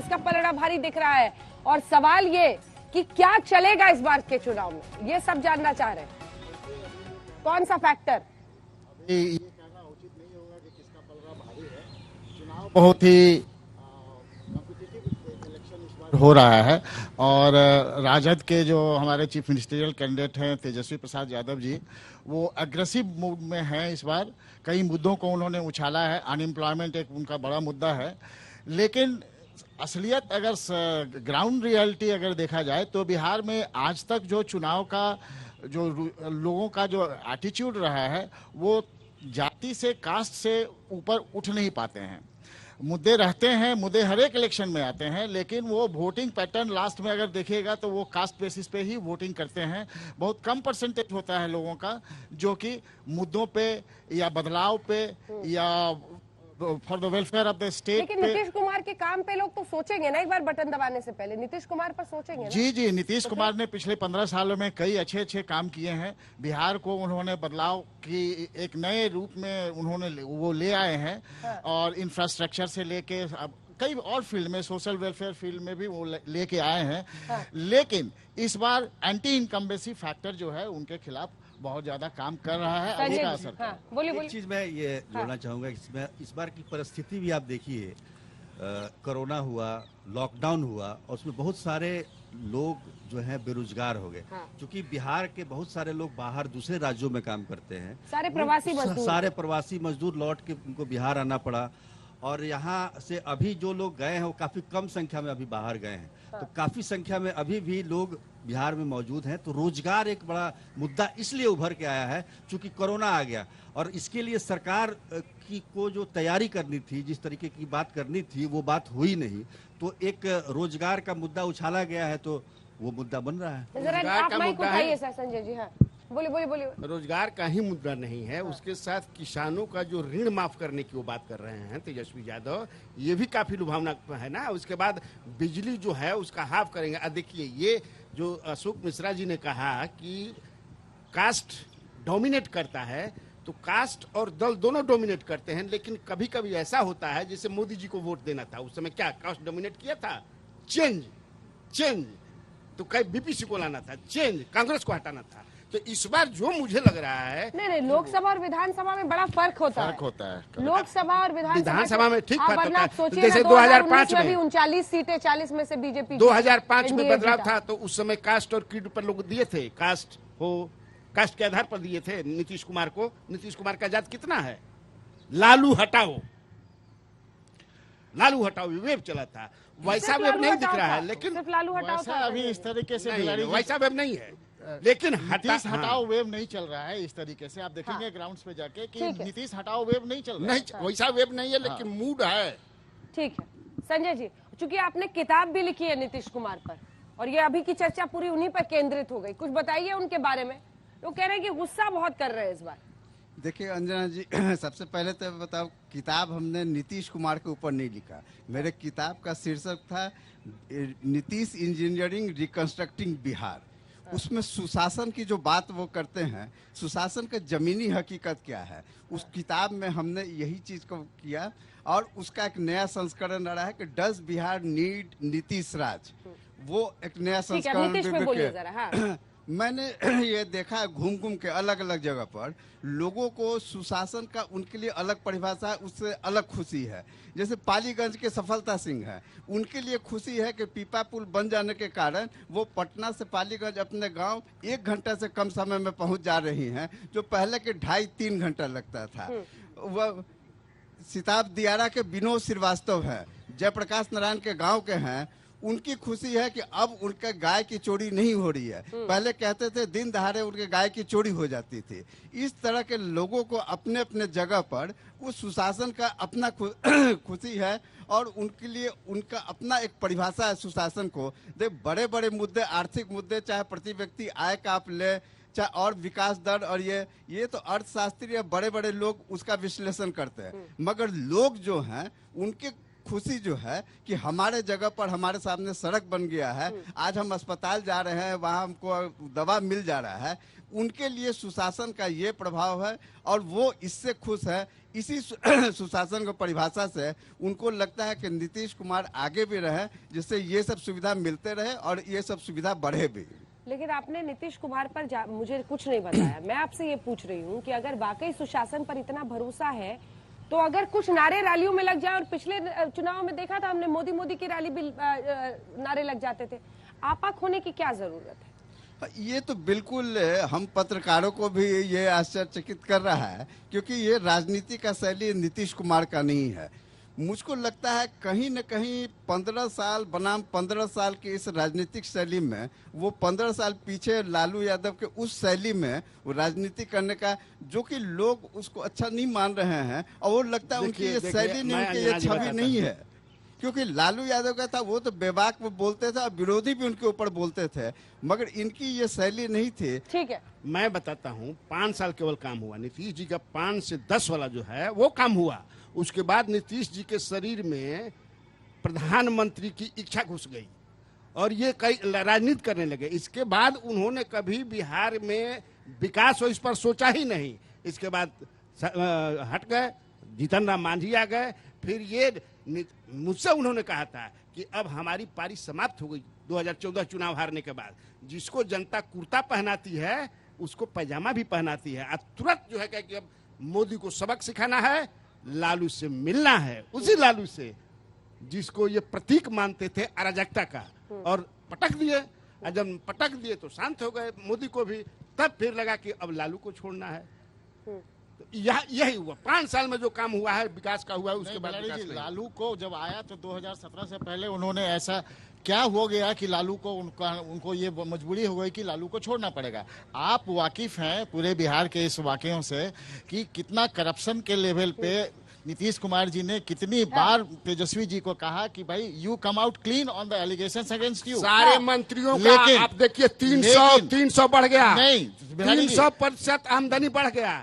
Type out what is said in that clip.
उसका पलड़ा भारी दिख रहा है। और सवाल ये कि क्या चलेगा इस बार के चुनाव में, ये सब जानना चाह रहे हैं। कौन सा फैक्टर? ये कहना उचित नहीं होगा कि किसका पलड़ा भारी है। चुनाव बहुत ही कॉम्पिटिटिव इलेक्शन इस बार हो रहा है और राजद के जो हमारे चीफ मिनिस्टरियल कैंडिडेट हैं तेजस्वी प्रसाद यादव जी, वो अग्रेसिव मूड में हैं इस बार। कई मुद्दों को उन्होंने उछाला है, अनएम्प्लॉयमेंट एक उनका बड़ा मुद्दा है। लेकिन असलियत अगर ग्राउंड रियलिटी अगर देखा जाए तो बिहार में आज तक जो चुनाव का जो लोगों का जो एटीट्यूड रहा है वो जाति से, कास्ट से ऊपर उठ नहीं पाते हैं। मुद्दे रहते हैं, मुद्दे हर एक इलेक्शन में आते हैं, लेकिन वो वोटिंग पैटर्न लास्ट में अगर देखिएगा तो वो कास्ट बेसिस पे ही वोटिंग करते हैं। बहुत कम परसेंटेज होता है लोगों का जो कि मुद्दों पे या बदलाव पे या for the welfare of the state. लेकिन नीतीश कुमार के काम पे लोग तो सोचेंगे ना, एक बार बटन दबाने से पहले नीतीश कुमार पर सोचेंगे ना? जी, नीतीश कुमार ने पिछले 15 सालों में कई अच्छे काम किए हैं। बिहार को उन्होंने बदलाव की एक नए रूप में उन्होंने वो ले आए हैं। हाँ। और इंफ्रास्ट्रक्चर से लेके अब कई और फील्ड में, सोशल वेलफेयर फील्ड में भी वो लेके आए हैं। हाँ। लेकिन इस बार एंटी इनकम्बेंसी फैक्टर जो है उनके खिलाफ बहुत ज्यादा काम कर रहा है। संजय उसका जी, असर हाँ, बोलिए। एक चीज मैं ये जोड़ना चाहूंगा, इसमें इस बार की परिस्थिति भी आप देखिए। कोरोना हुआ, लॉकडाउन हुआ और उसमें बहुत सारे लोग जो हैं बेरोजगार हो गए। हाँ। क्योंकि बिहार के बहुत सारे लोग बाहर दूसरे राज्यों में काम करते हैं। सारे प्रवासी मजदूर लौट के उनको बिहार आना पड़ा। और यहाँ से अभी जो लोग गए हैं वो काफी कम संख्या में अभी बाहर गए हैं। हाँ। तो काफी संख्या में अभी भी लोग बिहार में मौजूद हैं। तो रोजगार एक बड़ा मुद्दा इसलिए उभर के आया है क्योंकि कोरोना आ गया और इसके लिए सरकार की को जो तैयारी करनी थी, जिस तरीके की बात करनी थी, वो बात हुई नहीं। तो एक रोजगार का मुद्दा उछाला गया है तो वो मुद्दा बन रहा है। रोजगार का मुद्दा है संजय जी। हाँ, बोलिए। रोजगार का ही मुद्दा नहीं है, उसके साथ किसानों का जो ऋण माफ करने की वो बात कर रहे हैं तेजस्वी यादव, ये भी काफी लुभावना है ना। उसके बाद बिजली जो है उसका हाफ करेंगे। देखिए, ये जो अशोक मिश्रा जी ने कहा कि कास्ट डोमिनेट करता है, तो कास्ट और दल दोनों डोमिनेट करते हैं। लेकिन कभी कभी ऐसा होता है, जैसे मोदी जी को वोट देना था उस समय, क्या कास्ट डोमिनेट किया था? चेंज तो कई बीपीसी को लाना था, चेंज कांग्रेस को हटाना था। तो इस बार जो मुझे लग रहा है, नहीं, लोकसभा और विधानसभा में बड़ा फर्क होता है। लोकसभा और विधानसभा में ठीक फर्क होता है। जैसे 2005 में भी 39 सीटें, 40 में से बीजेपी 2005 में बदलाव था तो उस समय कास्ट और क्रीड पर लोग दिए थे। कास्ट के आधार पर दिए थे नीतीश कुमार को। नीतीश कुमार का जात कितना है? लालू हटाओ वेव चला था। वैसा वेव नहीं दिख रहा है, लेकिन सिर्फ लालू हटाओ अभी इस तरीके से वैसा वेव नहीं है। लेकिन नीतीश हटाओ वेव नहीं चल रहा है इस तरीके से। आप देखेंगे ग्राउंड्स पे जाके कि नीतीश हटाओ वेव नहीं चल रहा है। वैसा वेव नहीं है, लेकिन मूड है। ठीक है संजय जी, चूंकि आपने किताब भी लिखी है नीतीश कुमार पर और ये अभी की चर्चा पूरी उन्हीं पर केंद्रित हो गई, कुछ बताइए उनके बारे में। लोग कह रहे हैं कि गुस्सा बहुत कर रहे हैं इस बार। देखिए अंजना जी, सबसे पहले तो बताओ, किताब हमने नीतीश कुमार के ऊपर नहीं लिखा। मेरे किताब का शीर्षक था नीतीश इंजीनियरिंग रिकंस्ट्रक्टिंग बिहार। उसमें सुशासन की जो बात वो करते हैं, सुशासन का जमीनी हकीकत क्या है, उस किताब में हमने यही चीज को किया। और उसका एक नया संस्करण आ रहा है कि डज बिहार नीड नीतीश राज, वो एक नया संस्करण। मैंने ये देखा घूम के अलग अलग जगह पर लोगों को सुशासन का उनके लिए अलग परिभाषा है, उससे अलग खुशी है। जैसे पालीगंज के सफलता सिंह है, उनके लिए खुशी है कि पीपा पुल बन जाने के कारण वो पटना से पालीगंज अपने गांव 1 घंटे से कम समय में पहुंच जा रही हैं, जो पहले के 2.5-3 घंटा लगता था। वह सिताब दियारा के विनोद श्रीवास्तव है, जयप्रकाश नारायण के गाँव के हैं। उनकी खुशी है कि अब उनके गाय की चोरी नहीं हो रही है। पहले कहते थे दिन दहाड़े उनके गाय की चोरी हो जाती थी। इस तरह के लोगों को अपने अपने जगह पर उस सुशासन का अपना खुशी है और उनके लिए उनका अपना एक परिभाषा है सुशासन को। बड़े बड़े मुद्दे, आर्थिक मुद्दे, चाहे प्रति व्यक्ति आय का आप ले, चाहे और विकास दर, और ये तो अर्थशास्त्री या बड़े बड़े लोग उसका विश्लेषण करते हैं। मगर लोग जो हैं उनके खुशी जो है कि हमारे जगह पर हमारे सामने सड़क बन गया है, आज हम अस्पताल जा रहे हैं, वहाँ हमको दवा मिल जा रहा है, उनके लिए सुशासन का ये प्रभाव है और वो इससे खुश है। इसी सुशासन को परिभाषा से उनको लगता है कि नीतीश कुमार आगे भी रहे, जिससे ये सब सुविधा मिलते रहे और ये सब सुविधा बढ़े भी। लेकिन आपने नीतीश कुमार पर मुझे कुछ नहीं बताया। मैं आपसे ये पूछ रही हूँ कि अगर वाकई सुशासन पर इतना भरोसा है तो अगर कुछ नारे रैलियों में लग जाए, और पिछले चुनाव में देखा था हमने, मोदी मोदी की रैली भी नारे लग जाते थे, आपा खोने की क्या जरूरत है? ये तो बिल्कुल हम पत्रकारों को भी ये आश्चर्यचकित कर रहा है, क्योंकि ये राजनीति का शैली नीतीश कुमार का नहीं है। मुझको लगता है कहीं न कहीं 15 साल बनाम 15 साल की इस राजनीतिक शैली में वो 15 साल पीछे लालू यादव के उस शैली में वो राजनीति करने का, जो कि लोग उसको अच्छा नहीं मान रहे हैं, और वो लगता है उनकी ये शैली नहीं, उनकी ये छवि नहीं है। क्योंकि लालू यादव का था, वो तो बेबाक में बोलते थे और विरोधी भी उनके ऊपर बोलते थे, मगर इनकी ये शैली नहीं थी। ठीक है, मैं बताता हूँ, 5 साल केवल काम हुआ नीतीश जी का, 5 से 10 वाला जो है वो काम हुआ। उसके बाद नीतीश जी के शरीर में प्रधानमंत्री की इच्छा घुस गई और ये कई राजनीति करने लगे। इसके बाद उन्होंने कभी बिहार में विकास हो इस पर सोचा ही नहीं। इसके बाद हट गए, जीतन राम मांझी आ गए। फिर ये मुझसे उन्होंने कहा था कि अब हमारी पारी समाप्त हो गई 2014 चुनाव हारने के बाद। जिसको जनता कुर्ता पहनाती है उसको पैजामा भी पहनाती है। अब तुरंत जो है कि अब मोदी को सबक सिखाना है, लालू से मिलना है, उसी लालू से जिसको ये प्रतीक मानते थे अराजकता का, और पटक दिए। और जब पटक दिए तो शांत हो गए मोदी को भी। तब फिर लगा कि अब लालू को छोड़ना है। तो यही हुआ 5 साल में जो काम हुआ है, विकास का हुआ है। उसके बाद लालू को जब आया तो 2017 से पहले उन्होंने ऐसा क्या हो गया कि लालू को उनको ये मजबूरी हो गई कि लालू को छोड़ना पड़ेगा। आप वाकिफ हैं पूरे बिहार के इस वाकयों से कि कितना करप्शन के लेवल पे नीतीश कुमार जी ने कितनी बार तेजस्वी जी को कहा कि भाई you come out clean on the allegations against you. सारे मंत्रियों का आप देखिए 300 बढ़ गया, नहीं 300% आमदनी बढ़ गया।